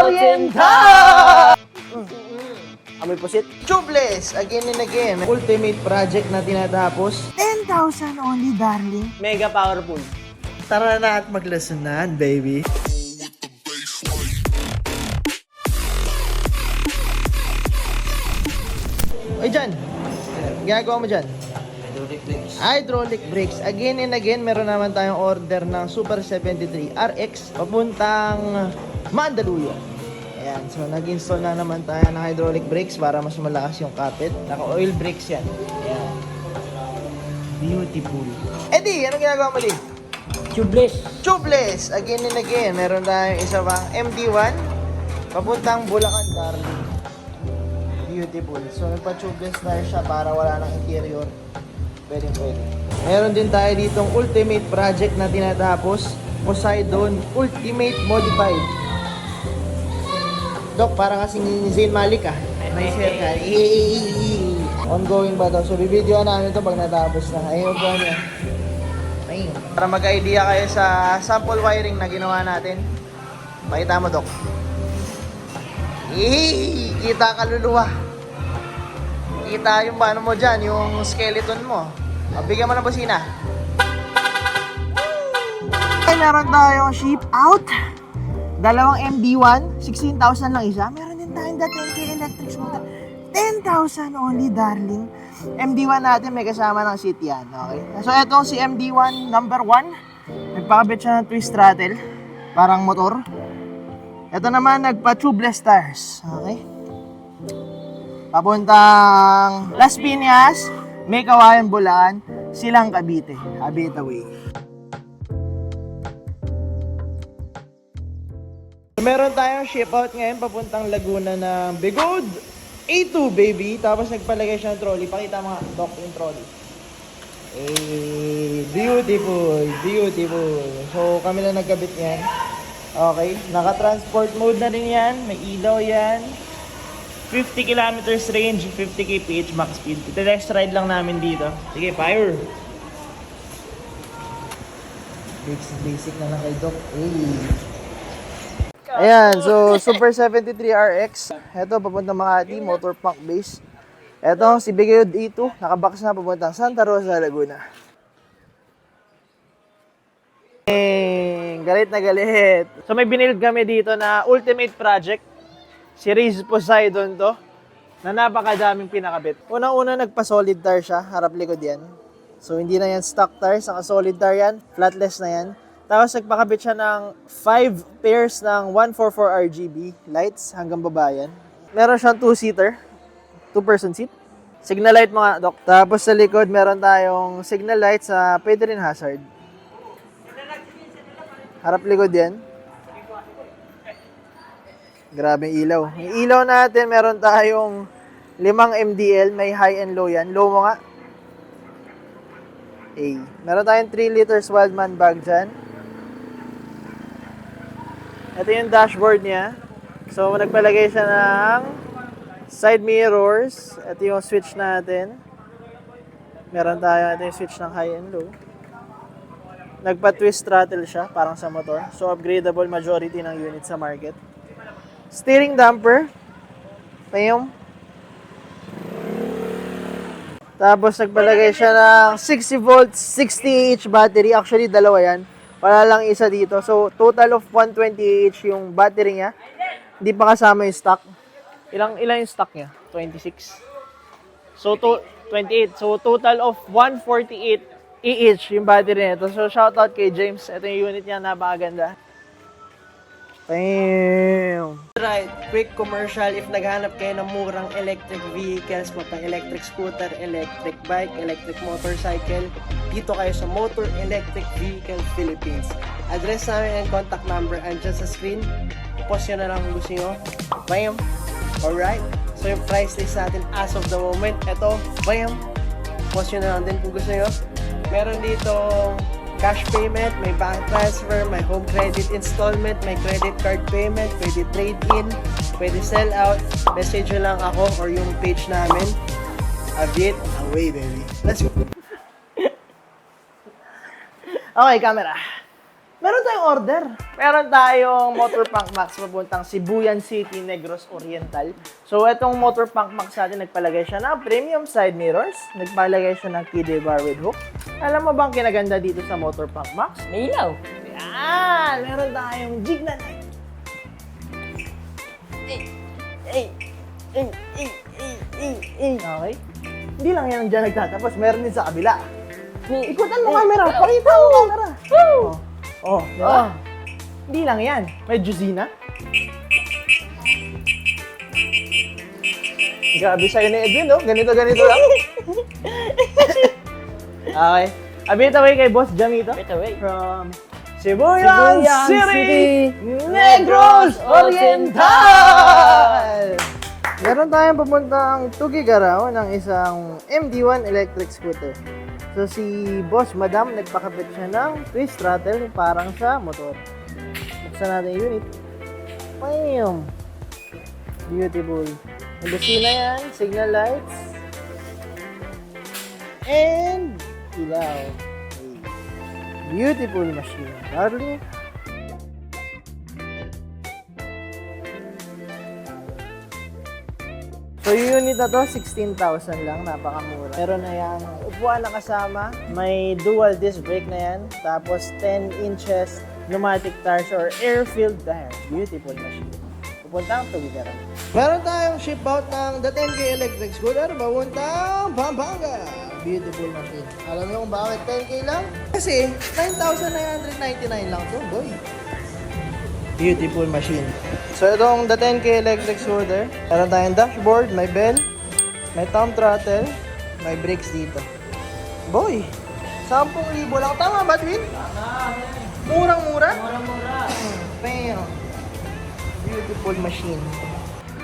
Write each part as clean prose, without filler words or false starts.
Oriental! Amoy pusit. Tubeless, again and again. Ultimate project na tinatapos. 10,000 only, darling. Mega powerful. Tara na at maglasunan, baby. Oy, dyan. Ginagawa mo dyan? Hydraulic brakes. Again and again, meron naman tayong order ng Super 73 RX papuntang Mandaluyong. Ayan, so nag-install na naman tayo ng hydraulic brakes para mas malakas yung kapit. Naka-oil brakes yan. Ayan. Beautiful. Eddie, anong ginagawa mo, Lee? Tubeless. Tubeless! Again and again, meron tayong isa pang MD1 papuntang Bulacan, darling. Beautiful. So, nagpa-tubeless na siya para wala ng interior. Pwede. Meron din tayo ditong ultimate project na tinatapos. Poseidon Ultimate Modified. Dok, parang kasing Zayn Malik ah. Nice haircut. Ongoing ba to? So, bibidyoan namin to pag natapos na. Ayun po niya. Ayun. Para mag-idea kayo sa sample wiring na ginawa natin. Pakita mo, Dok. Kita kaluluwa. Kita yung paano mo dyan, yung skeleton mo. Bigyan mo ng busina. Ay, meron tayong ship out. Dalawang MD1, 16,000 lang isa. Meron din tayong the 10K electric scooter. 10,000 only, darling. MD1 natin may kasama ng seat yan. Okay? So, etong si MD1 number 1. Nagpakabit siya ng twist throttle. Parang motor. Ito naman, nagpa-tubeless tires. Okay? Papuntang Las Piñas, May Kawayan, Bulacan, Silang Cavite. Cavite way. Meron tayong ship out ngayon papuntang Laguna ng Bigod A2, baby. Tapos nagpalagay siya ng trolley. Pakita mo nga, Doc, yung trolley. Beautiful. So, kami na nagkabit yan. Okay, naka-transport mode na rin yan. May ilaw yan. 50 kilometers range, 50 kph max speed. Ito-test ride lang namin dito. Sige, fire! Basic na lang kay Doc. Ayan, so Super 73 RX. Ito, papuntang Makati, motor punk base. Ito, si Bigayod E2, nakabox na papuntang Santa Rosa, Laguna. Galit na galit. So may binild kami dito na ultimate project. Series Poseidon to. Na napakadaming pinakabit. Unang-una nagpa-solid tire siya, harap likod yan. So hindi na yan stock tires, naka-solid tire yan. Flatless na yan. Tapos nagpakabit siya ng 5 pairs ng 144 RGB lights hanggang baba yan. Meron siyang 2-seater. 2-person seat. Signal light mga Dok. Tapos sa likod meron tayong signal lights na pwede rin hazard. Harap likod yan. Grabe yung ilaw. Yung ilaw natin, meron tayong 5 MDL. May high and low yan. Low mo nga. A. Meron tayong 3 liters Wildman bag dyan. Ito yung dashboard niya. So, nagpalagay siya ng side mirrors. Ito yung switch natin. Meron tayo. Ito yung switch ng high and low. Nagpa-twist throttle siya, parang sa motor. So, upgradable majority ng unit sa market. Steering damper. Payong. Tapos, nagpalagay siya ng 60 volts, 60 Ah battery. Actually, dalawa yan. Wala lang isa dito. So, total of 120 Ah yung battery niya. Hindi pa kasama yung stock. Ilang yung stock niya? 26. So, 28. So, total of 148 yung battery nito. So, shoutout kay James. Ito yung unit niya, napakaganda. Damn! Right, quick commercial. If naghanap kayo ng murang electric vehicles, electric scooter, electric bike, electric motorcycle, dito kayo sa Motor Electric Vehicle Philippines. Address namin and contact number andyan sa screen. Post nyo na lang kung gusto nyo. Bam! Alright? So yung price list natin as of the moment, ito, bam! Post nyo na lang din kung gusto nyo. Meron dito cash payment, may bank transfer, may home credit installment, may credit card payment, pwede trade-in, pwede sell out. Message nyo lang ako or yung page namin. A bit away, baby. Let's go. Okay, camera. Meron tayong order. Meron tayong Motor Punk Max papuntang Sibuyan City, Negros Oriental. So, itong Motor Punk Max natin, nagpalagay siya ng premium side mirrors. Nagpalagay siya ng kiddie bar with hook. Alam mo bang kinaganda dito sa Motor Punk Max? May ilaw. Yan! Meron tayong jig na night. Okay? Hindi lang yan ang dyan nagtatapos. Meron din sa kabila. Ikutan mo camera. Pakita mo camera. Oh, di ba? Hindi lang yan. May Juzina. Grabe sa'yo ni Edwin, no? Ganito lang. Okay. Abit away kay Boss Jamito. Wait, wait. From Sibuyan Sibuyan City, City, Negros Oriental! Meron tayong papuntang Tugigaraw ng isang MD1 electric scooter. So si Boss Madam, nagpakabit siya ng twist throttle parang sa motor. Buksan natin yung unit. Bam! Beautiful. May busina yan, signal lights, and ilaw. Beautiful machine, darling. So yung unit na to, 16,000 lang, napakamura. Meron na yung upuan na kasama, may dual disc brake na yan, tapos 10 inches pneumatic tires or air-filled tire. Beautiful machine. Pupuntang Tugigaraw. Meron tayong ship out ng the 10K electric scooter, papuntang Pampanga. Beautiful machine. Alam niyo kung bakit 10K lang? Kasi 9,999 lang to, boy. Beautiful machine. So itong the 10K electric scooter, meron tayong dashboard, may bell, may thumb throttle, may brakes dito. Boy, 10,000 lang. Tama ba, Twin? Tama. Murang-mura? Murang-mura. Pero, beautiful machine.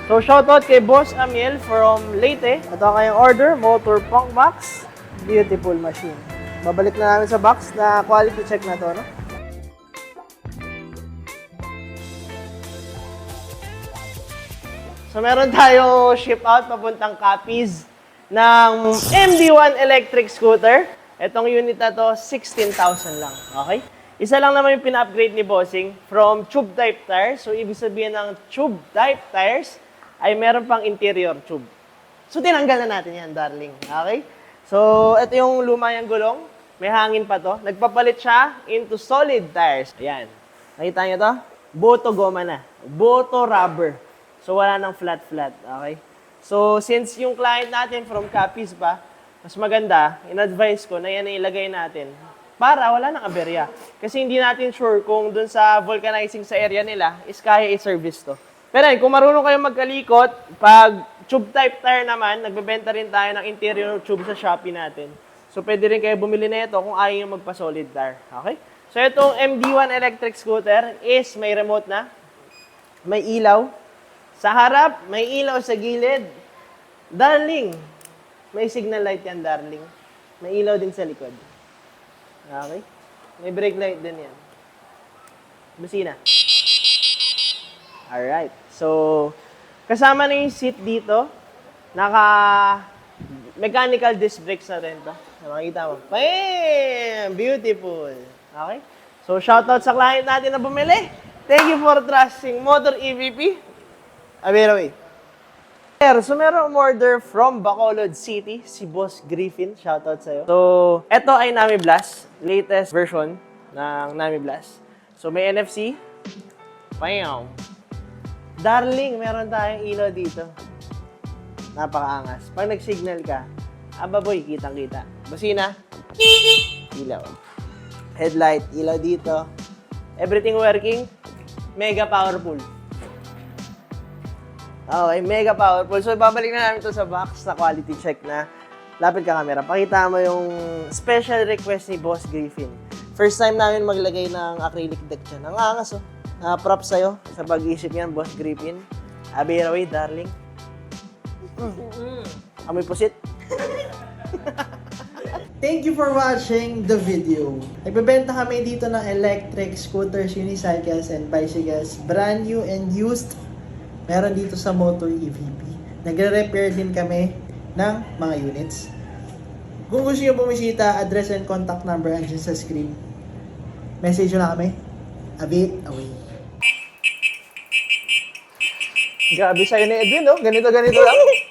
So shoutout kay Boss Amiel from Leyte. Ito kayong order, Motor Punk Max. Beautiful machine. Babalik na namin sa box na quality check na to, no? So meron tayo ship out papuntang Capiz ng MD1 electric scooter. Itong unit na to, 16,000 lang. Okay? Isa lang naman yung pina-upgrade ni Bossing from tube type tires. So ibig sabihin ng tube type tires ay meron pang interior tube. So tinanggal na natin yan, darling. Okay? So ito yung luma yung gulong. May hangin pa to. Nagpapalit siya into solid tires. Ayan. Nakita nyo to? Boto goma na. Boto rubber. So, wala nang flat-flat, okay? So, since yung client natin from Capiz pa, mas maganda, in-advise ko na yan na ilagay natin para wala nang aberya. Kasi hindi natin sure kung dun sa vulcanizing sa area nila is kaya i-service to. Pero yun, kung marunong kayo magkalikot, pag tube type tire naman, nagbebenta rin tayo ng interior tube sa Shopee natin. So, pwede rin kayo bumili na ito kung ayaw nyo magpa-solid tire, okay? So, itong MD1 electric scooter is may remote na, may ilaw, sa harap, may ilaw sa gilid. Darling, may signal light yan, darling. May ilaw din sa likod. Okay? May brake light din yan. Busina. Alright. So, kasama na yung seat dito. Mechanical disc brakes na rin to. Makikita mo. Bam! Beautiful. Okay? So, shoutout sa client natin na bumili. Thank you for trusting Motor EVP. Away. So, meron order from Bacolod City, si Boss Griffin. Shoutout sa'yo. So, eto ay Nami Blast. Latest version ng Nami Blast. So, may NFC. Bam! Darling, meron tayong ilaw dito. Napakaangas. Pag nag-signal ka, boy, kitang-kita. Busina. Ilaw. Headlight, ilaw dito. Everything working. Mega powerful. Okay, mega powerful. So, babalik na namin ito sa box na quality check na lapit ka camera. Pakita mo yung special request ni Boss Griffin. First time namin maglagay ng acrylic deck dyan. Ang angas, oh. Props sa'yo sa pag-iisip yan, Boss Griffin. Away, darling. Amoy pusit. Thank you for watching the video. Nagbebenta kami dito ng electric scooters, unicycles, and bicycles. Brand new and used. Meron dito sa Motor EVP. Nagre-repair din kami ng mga units. Kung gusto nyo bumisita, address and contact number andyan sa screen. Message nyo na kami. a bit away. Grabe sa'yo ni Edwin, no? Ganito lang.